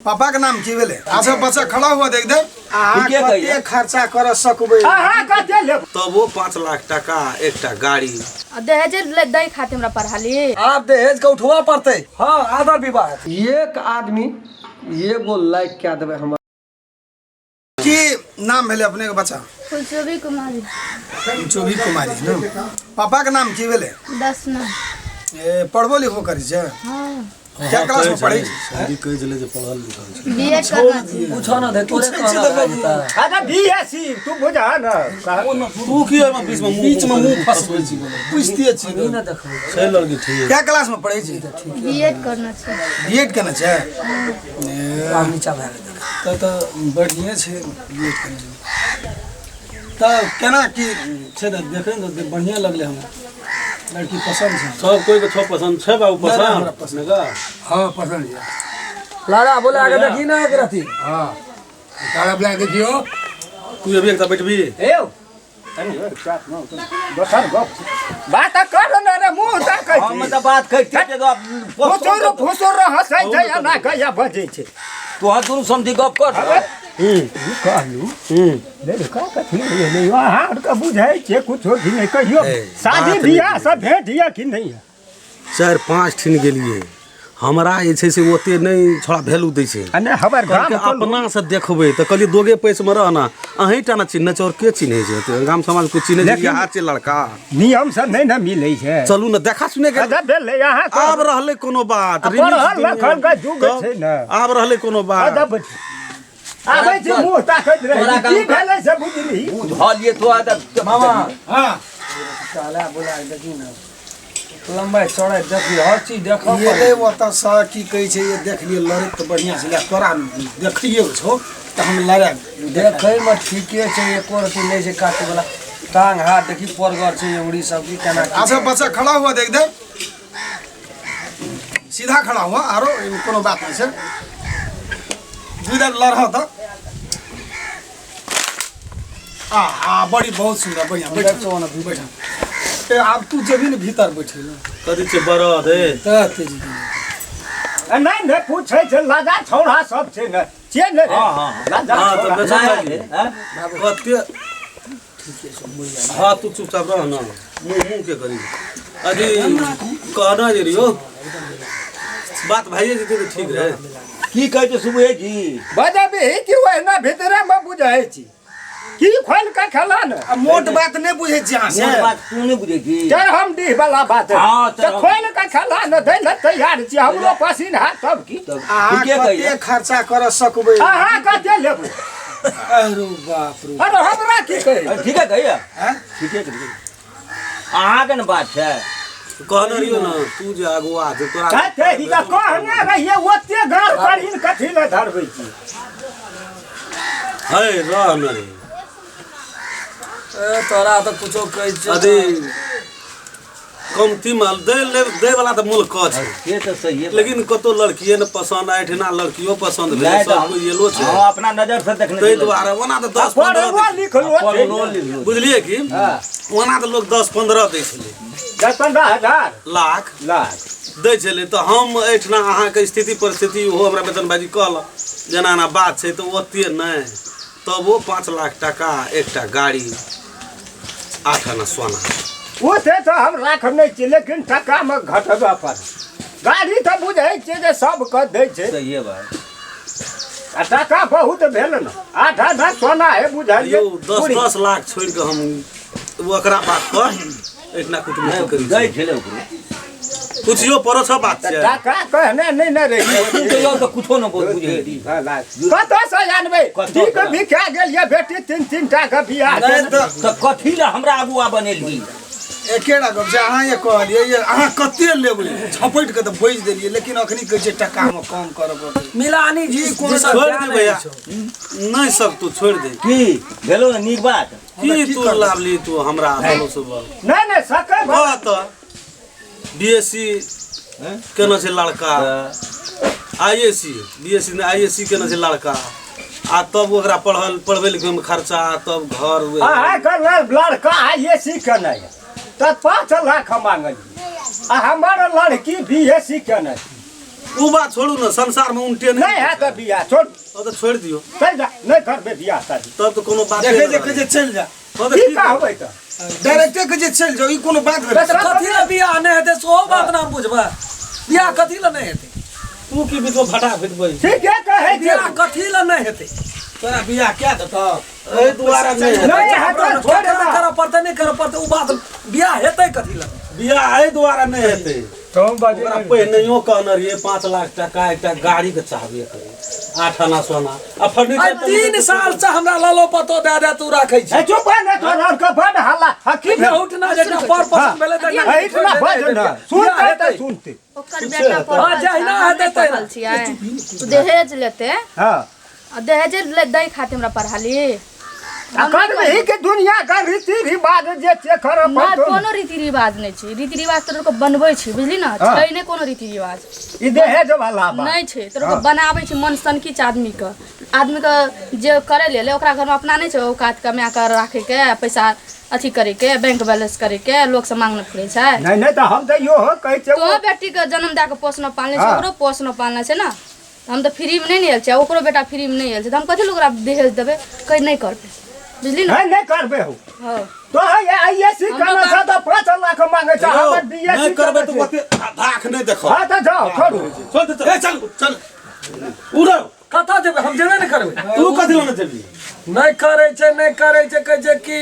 पापा के नाम की भेले आसे बच्चा खड़ा हुआ देख दे कते खर्चा कर सकबे कते ले तब वो 5 लाख टका एकटा गाड़ी दहेज ले दई खाते हमरा पढ़ाली आप दहेज का उठवा पड़ते। हां आधा विवाह एक आदमी एगो लाइक क्या देबे हम की नाम भेले अपने के बच्चा फुलचोबी कुमारी ना पापा के नाम की भेले 10 ना ए पढ़बो लिखबो करै छै हां क्या क्लास में पढ़ै छी शादी कह जले जे पढ़ल लिखल छै बीएड करना छै पूछो ना दे तोरे कहना अरे बीएससी तू बुझा ना तू की एमे बीच में मुंह फसबै छी पूछतिए छी नहीं ना देखो छै लड़की ठीक क्या क्लास में पढ़ै छी बीएड करना छै बीएड करना छै नीचा भाग त बढ़िया छै बीएड करना त केना की छै त देखै न बढ़िया लगले हमरा लड़की पसंद छै सब कोई के छो पसंद छै बाबू पसंद का हां पसंद है लाला बोले आगे देखी ना एक रती हां तारा बुला देखियो तू अभी एक बैठबी ए दोसर गप बात कर न रे मुंह ता कह हम त बात कहते के फुसुर हंसै छै या ना कहिया बजै छै तो हाथ दोनों समझी गप कर कहलू ले का कथि ले हां का बुझाई छै कुछ भी नहीं कहियो शादी बियाह सब भेट या कि नहीं 4-5 ठिन गेलिए हमरा जे छै से ओते नहीं छोड़ा वैल्यू दै छै अने हमर गाम अपना से देखबै त कहली दोगे पैस में रहना अहीं टा ना चिन्ह और के चिन्हे छै गाम समाज को चिन्हे छै यहाँ छै लड़का नियम से नहीं ना मिलै छै चलू ना देखा सुने के अदा भेले यहाँ आब रहले कोनो बात लखन का जुग छै ना आब रहले कोनो बात आबै छै मुंह ताकत रहे की भेले से बुझली बुझलिए तो आदा मामा हां साला बोला देखी ना लंबाई चौड़ाई देखी हर चीज देखो ये ले ओता सा की कहै छै ये देख लिए लड़े त बढ़िया से ले तोरा देखिए छौ त हम लड़े देखै में ठीके छै एको रती नहीं छै काटे वाला टांग हाथ देखी परगर छै उंगली सब की केना आसे बच्चा खड़ा हुआ देख दे सीधा खड़ा हुआ आरो कोनो बात नहीं छै इधर लड़हा त बड़ी बहुत सुंदर बढ़िया बैठो ना बैठा ए अब तू जमीन भीतर बैठे ना कदी छै बड़ा दे त तेजी नहीं नहीं पूछे छै लगा छौड़ा सब छै न छै न हां लगा तो बेचा लागे कते हां तू चुपचाप रह ना मुंह के करी अजी कहना जे रियो बात भाई जी तो ठीक रहे की कहै छै सुबह जी बजाबे कि ओहिना भीतर में बुझाई छी की खोल के खेला न मोट बात नहीं बुझे छी यहां से मोट बात तू नहीं बुझे की चल हम दी वाला बात हां तो खोल के खेला न दै ल तैयार छी हमरो पसीन है तब की ठीके कहिए खर्चा कर सकबे अहाँ कते लेबो अरे बाप रे अरे हमरा की कहे ठीक है कहिया हैं ठीक है अहाँ के न बात छै कहना रियो ना तू जे आगुआ दे तोरा कते ही का कहने रहिए ओते गार करिन कथि ले धरबै छी है रह न रे तोरा तो कुछो कहै छै अदे कमती माल दे वाला त मूल क छै ये तो सही है लेकिन कतो लड़कीए न पसंद आइ ठना लड़कियो पसंद भेल नहीं तो सब कोई येलो छै हां अपना नजर से देखने तै द्वारा ओना त 10-15 लिख लो बुझलिए कि ओना त लोग 10-15 दै छले 10-15,000 लाख लाख दै छले त हम एठना अहाँ के स्थिति परिस्थिति हो हमरा वेतनबाजी कहल जेना ना बात छै त ओते नहीं तब वो 5 लाख टका एकटा गाड़ी 8 आना सोना ओते तो हम राख नहीं छी लेकिन टका में घटबा पर गाड़ी तो बुझै छै जे सब क दै छै सही है भाई आ टका बहुत भेल न 8 सोना है बुझलिए 10 लाख छोड़ के हम ओकरा बात पर इतना कुटुम करी गई खेले ओकरो कुछियो परो छ बात छै टका कहने नहीं न रही तू तो यो तो कुछो न बोल बुझे कत से जानबे ठीक भिखा गेल ये बेटी 3-3 टा के बियाह तो कथि ला हमरा आगुआ बनेली एकेड़ा गप जे अहाँ ये कहलिए ये अहाँ कते लेबै छपैट के त बेच देलिए लेकिन अखनी कहै छै टका में कम करब मिलानी जी कोनो छोड़ दे भैया नहीं सब तू छोड़ दे की भेलो न नीक बात की तू लाभली तू हमरा बोलो सुबह नहीं सके बात बीएससी केना छै लड़का आईएससी बीएससी ने आईएससी केना छै लड़का आ तब ओकरा पढ़बै लिखबै में खर्चा तब घर आ कर लड़का आईएससी केना त 5 लाख मांगली आ हमर लड़की बीएससी केना वो बात छोड़ू ना, संसार में उल्टे नहीं है तो बियाह छोड़ तो छोड़ दियो। चल जा नहीं करबे बियाह शादी तब तो कोनो बात देखे देखे जे चल जा की का होबै त डायरेक्टर के जे चल जाओ ई कोनो बात भेलै कथी ला बियाह नहीं हेतै सो बात ना बुझबा। बियाह कथी ला नहीं हेतै? तू की बीच में फटा फिटबै ठीक है कहे जे बियाह कथी ला नहीं हेतै? तोरा बियाह क्या देता ए दुआरा नहीं नहीं है तो छोड़ दे कर पड़ते नहीं कर पड़ते उ बात बियाह हेतै कथी ला? बियाह ए दुआरा नहीं हेतै। तुम बाजे ओकरा पहिनैयो कहने रहिए 5 लाख टका एकटा गाड़ी के चाहबे करे, 8 आना सोना आ फर्नीचर 3 साल से हमरा ललो पतो दे दे तू राखै छी। ए चुप है ना तोरा का बड़ हल्ला हकी किने उठना जेना पर पसंद भेलै त है इतना भजन सुनते त सुनते ओकर बेटा पर हां जहिना हेतै तहिना छियै तू दहेज लेते हां दहेज ले दै खातिर हमरा पढ़ाली अखन में ही के दुनिया का रीति रिवाज जे छै कर ना कोनो रीति रिवाज नहीं छै। रीति रिवाज तोरा को बनबै छी बुझली ना, छै ने कोनो रीति रिवाज ई दहेज वाला बात नहीं छै। तोरा को बनाबै छी मन सनकिच आदमी के जे करे ले ओकरा घर में अपना नहीं छै औकात कमा कर राखे के पैसा अथी करे के बैंक बैलेंस करे के लोग से मांगने पड़े छै। नहीं नहीं तो हम तो यो हो कहै छै तो बेटी के जन्म दे के पोषण पालने छै ओकरो पोषण पालने छै ना। हम तो फ्री में नहीं आयल छै ओकरो बेटा फ्री में नहीं आयल छै, हम कथि लोग ओकरा दहेज देबै कहीं नहीं करबै बुझली ना। नहीं करबे हो हां तो है आईएससी करना था तो 5 लाख मांगे छै हमर बीएससी नहीं करबे तो ओते धाख नहीं देखो। हां तो जाओ छोड़ू चल ए चल चल उड़ो कता जेबै? हम जेबे नहीं करबै। तू कथि लेने जेबी? नहीं करे छै कहै छै कि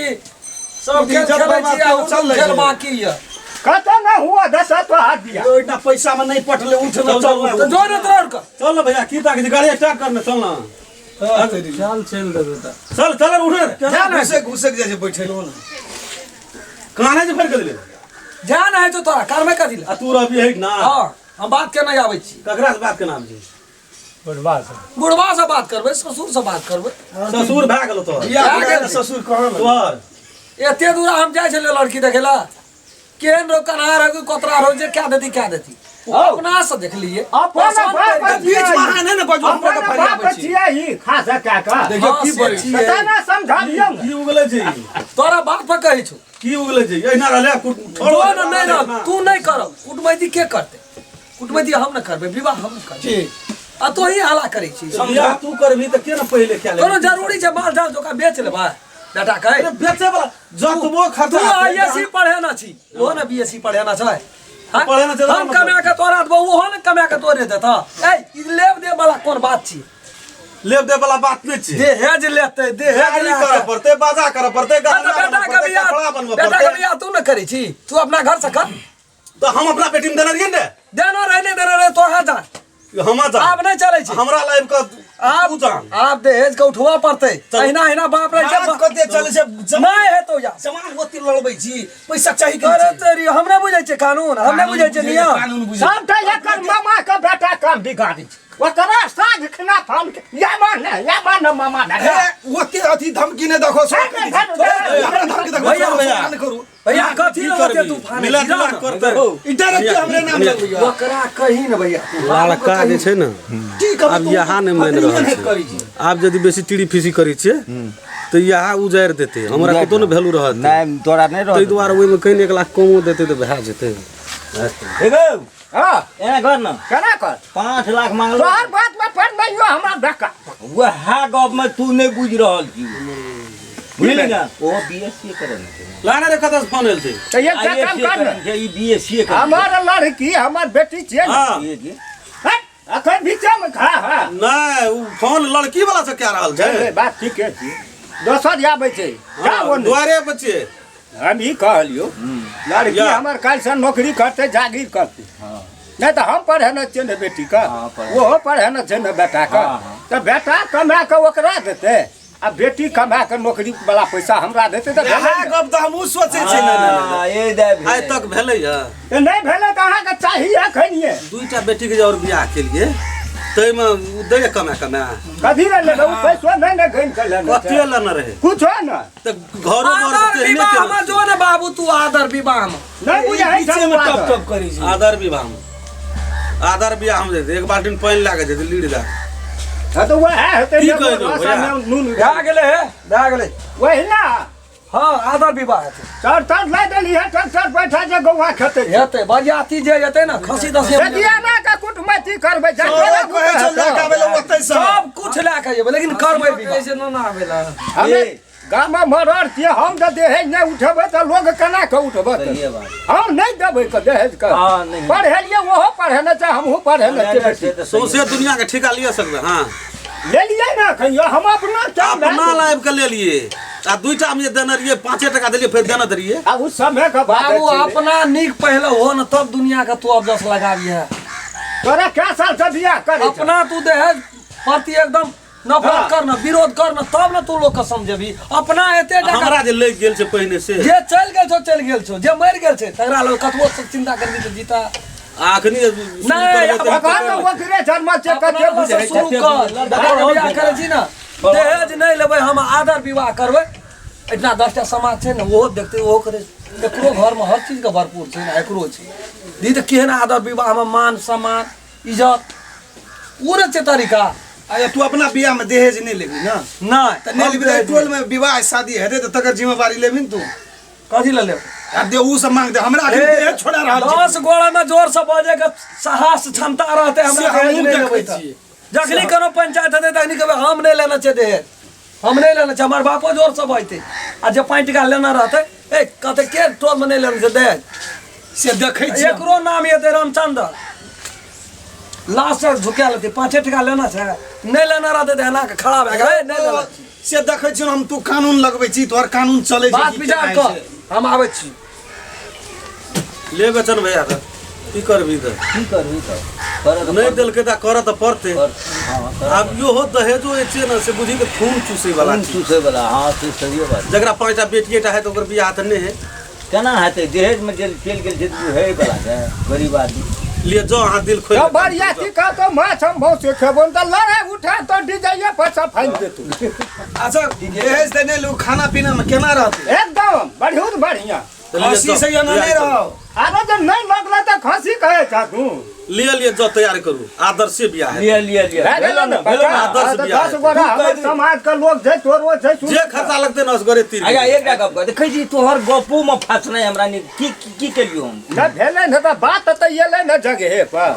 सब खेल खेलै छी आ चल खेल बाकी है कत ना हुआ 10 तो हाथ दिया इतना पैसा में नहीं पटले उठ ना चल तो जोर तोड़ का चल ना भैया की ताकि गाड़ी स्टार्ट करने चल ना। चल चल दे बेटा चल चल उठ रे। जा ना घुसे घुसे के जे बैठेलो ना कहां है जे फेर कर दिले जान है तो तोरा कार में कथी ला? आ तू रवि है ना। हां हम बात के नहीं आबै छी। ककरा से बात के नाम जी? बुढ़वा से बात करबै ससुर से बात करबै। ससुर भए गेलो तो बियाह के ससुर कहां तोहर एते दूर हम जाय छले लड़की देखेला केन रो कनार है कोतरा रो जे क्या देती अपना से देख लिए अपन बाप बीच में नहीं ना बाजू हम अपन का बाप छिया ही खासा का देखियो की हाँ, बड़ी से पता ना समझा दियो की उगले जी? तोरा बात पर कहै छौ की उगले जी? एना रहले छोड़ो ना नहीं ना तू नहीं कर कुटमैती के करते? कुटमैती हम न करबे विवाह हम करबे ठीक आ तो ही हला करे छी। बियाह तू करबी त के न पहिले क्या ले? कोनो जरूरी छै माल जाल जोका बेच लेबा बेटा कहे अरे बेचे वाला जतबो तू खर्चा आईएससी पढ़े ना छी ओ ना बीएससी पढ़े ना छै पढ़े ना छै हम कमा के तोरा देबो ओहो न कमा के तोरे देता ए ई लेब दे वाला कोन बात छी? लेब दे वाला बात नहीं छी। दहेज लेते दहेज गाड़ी करे पड़ते बाजा करे पड़ते बेटा के बियाह कपड़ा बनबे बेटा के पड़ते। बियाह तू न करै छी तू अपना घर से कर तो हम अपना बेटी में देना रहिए ने देना रहने तो हाँ जा हम जा आप नहीं चले छी हमरा लाइफ का आप तू जान आप दहेज के उठवा पड़ते अहिना बाप रे भारत कते चले से नहीं है तो या जमान ओती लड़बै छी पैसा चाहिए के अरे तेरी हमने बुझै छै कानून हमने बुझै छै नियम कानून बुझै सब तो एकर मामा का बेटा काम बिगाड़ी छै ओकरा साँझ खना फाल के या मान मामा दादा ओते अथी धमकी ने देखो सब हमरा धमकी देखो भैया, भैया। नहीं करू भैया कथी लगते तू मिला जुला करते हो। ई डायरेक्ट हमरे नाम लगबै ओकरा कही न भैया लड़का जे छै ने ठीक आब यहाँ नहीं मान रहल छै। आब यदि बेसी टीड़ी फीसी करै छियै तो यहाँ उजारि देते हमरा कतो न वैल्यू रहत नहीं तोरा नहीं ताहि दुआरे ओहिमे कहीं 1 लाख कमो देते तो भए जेतै। देखो हां एना कर न केना कर 5 लाख मांग तोहर बात में पड़ नहीं हो हमरा बेटा वह गप में तू नहीं बुझ रहल छी बुझली ना ओ बीएससी करे लाना रे कतऽ से फोन आयल छै? तो ये क्या काम कर जे ई बीएससी करे हमार लड़की हमर बेटी छियै हाँ ये जी अखन बीचा में खा है नहीं उ फोन लड़की वाला से क्या रहल छै? बात ठीक है छी दोसर आबै छै क्या हाँ, बोल दुआरे पर छियै। हम ही कहलियो लड़की या। हमर काल से नौकरी करते जागीर करते नहीं तो हम पढ़े न छियै ने बेटी का हाँ, पढ़े। वो पढ़े न छै ने बेटा का तो बेटा कमा के ओकरा देते आ बेटी कमा के नौकरी वाला पैसा हमरा देते तो भेलै इएह ने। गप त हमहु सोचै छी हां ये दे आइ तक भेलै है तो नहीं भेलै तो अहाँके चाहिए एखनिए दूटा बेटी के और बियाह केलिए ताहिमे उ दैए कमा कथी ले लेबै उ पैसो नहीं ने गइन कर लेने कते लेने रहे कुछो न तो घरो आदर विवाह में जो ने बाबू तू आदर विवाह में नहीं बुझै है बीचे में टप टप करै छी आदर विवाह में आदर विवाह में देते 1 बाल्टी पानी लागे देते लीड दा हाँ तो वह है की कहै छौ भैया? नून भए गेलै हे भए गेलै वही ना हाँ आदर विवाह हेतै चर ला देली है चर बैठा जे गौवा खेते हेतै बरियाती जे हेतै ना खसी दसी सदियाना का कुटमैती करबै सब कुछ लए के जेबै लेकिन करबै विवाह ऐसे न आबेला हमे गाम में मरर छियै हम जे दहेज नहीं उठेबै त लोग केना के उठबै हम नहीं देबै के दहेज के पढ़ेलिए ओहो पढ़ेने छै हमहू पढ़ेने छै सौंसे दुनिया के ठिका लिया सकबे हां ले लिए ना कहियो हम अपना लाइव के ले लिए आ दुईटा में देना रहिए 5 टका देलिए फिर देना दरिए अब उस समय का बाबू अपना निक पहले हो न तब दुनिया का तू अब 10 लगाबिए तोरा क्या साल से बियाह कर अपना तू दहेज प्रति एकदम नफरत करना विरोध करना तब ना तू लोग के समझबी अपना एते हमरा जे ले गेल छै पहिने से जे चल गेल छो जे मर गेल छै तकरा लोग कतबो चिंता करबी त जीता आखनी नहीं भगवान ओकरे जन्म से कते बुझै छै शुरू कर बियाह करे छी ना दहेज नहीं लेबै हम आदर विवाह करबै इतना 10टा समाज छै ना वो देखते वो करे एकरो घर में हर चीज का भरपूर छै ना एकरो छै दी त केहन आदर विवाह में मान सम्मान इज्जत पूरे छै तरीका अरे तू अपना बियाह में दहेज नहीं लेबी ना नहीं त नहीं लेबी टोल में विवाह शादी हेतै त तकर जिम्मेवारी लेबी न तू कथी ले लेब आ दे उ सब मांग दे हमरा दहेज छोड़ा रहल 10 गोड़ा में जोर से बजे के साहस क्षमता रहते हमरा दहेज नहीं लेबै छियै जखनी कोनो पंचायत हेतै तखनी कहबै हम नहीं लेना छै दहेज हम नहीं लेना छै हमर बापो जोर से बजतै आ जे 5 टका लेना रहतै ए कहतै के टोल में नहीं लेना छै दहेज से देखै छी एकरो नाम हेतै रामचंद्र लास्ट झुका लेतै 5 टका लेना छै नहीं लेना रहतै त एना के खड़ा भए गेलै नहीं लेना से देखै छी हम तू कानून लगबै छी तोहर कानून चलै छै बात विचार कर हम आबै छी ले बचन भैया त की करबी त नहीं देलकै त कर त पड़ते अब यो हो दहेजो एछे न से बुझी के खून चूसे वाला हां से सही बात जकरा 5टा बेटिएटा है त ओकर बियाह त नहीं है केना हेतै दहेज में जे चल गेल छै तू है वाला है गरीब आदमी लिए जो हां दिल खोल तो बरियाती का तो माछ हम बहुत से खेबो त लड़ाई उठा तो डिजाइए पैसा फाइन दे तू अच्छा दहेज देने लोग खाना पीना में केना रहतै एकदम बहुत बढ़िया खसी से ना नहीं रहो अरे जब नहीं लगला त खसी कहे था तू लिए जो तैयार करू आदर्श से बियाह है लिए आदर्श बियाह 10 गोरा हमर समाज के लोग छै तोरो छै जे खर्चा लगते न उसगरे तीर आया एकटा गप कर देखै छी तोहर गपो में फसनै हमरा नि की केलियो हम न भेलै न त बात त एलै न जगह पर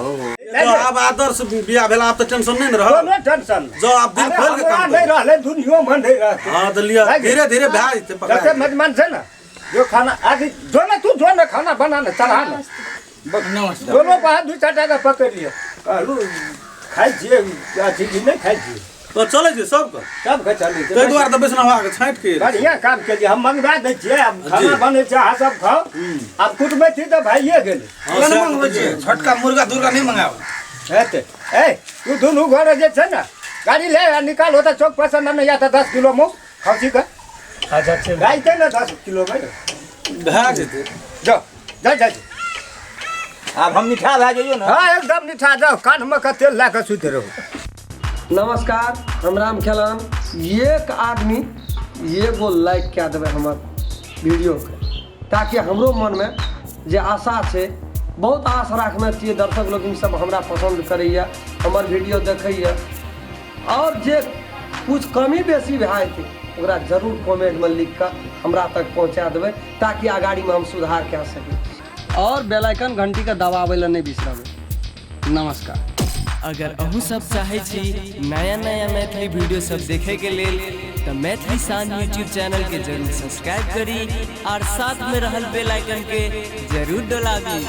तो अब आदर्श बियाह भेला अब त टेंशन नहीं न रह कोनो टेंशन जो आप दिल खोल के काम नहीं रहले दुनिया में नहीं रहते हां त लिया धीरे धीरे भाई ते जैसे पकड़ मेहमान छै ना जो खाना आदि जो ना तू जो ना खाना बनाना चढ़ा ना नमस्ते दोनों बाहर 2-4 टका पकड़ लियो कहलू खाई छिए अथी की नहीं खाई छिए तो चले छै सब के चली तै दुआर त बेसना हवा के छांट के बढ़िया काम के हम मंगवा दे छिए अब खाना बने छै आ सब खाओ अब कुटबै थी तो भाइए गेल कोन मंगबै छी छोटका मुर्गा दुर्गा नहीं मंगाओ हेते ए तू दोनों घर जे छै ना गाड़ी ले निकाल होता चौक पर ना या त 10 किलो मुंह खसी का अच्छा अच्छा गाय के ना 10 किलो में भाग जेते जाओ जा अब हम मीठा भए जइयो ना हां एकदम मीठा जाओ कान में का तेल ला के सुत रहो नमस्कार हम रामखेलान एक आदमी एगो लाइक क्या देवे हमर वीडियो के ताकि हमरो मन में जे आशा छै बहुत आस राखने छियै दर्शक लोग सब हमरा पसंद करैया हमर वीडियो देखैया और जे कुछ कमी बेसी भए जेतै ओकरा जरूर कमेंट में लिख कर हमरा तक पहुंचा देबै ताकि आगाड़ी में हम सुधार कए सकी और बेल आइकन घंटी के दबाबै ला नहीं बिसरबै नमस्कार अगर अहू सब चाहे छी नया मैथिली वीडियो सब देखे के लेल तो मैथिली शान यूट्यूब चैनल के जरूर सब्सक्राइब करी और साथ में रहल बेल आइकन के जरूर दबावी।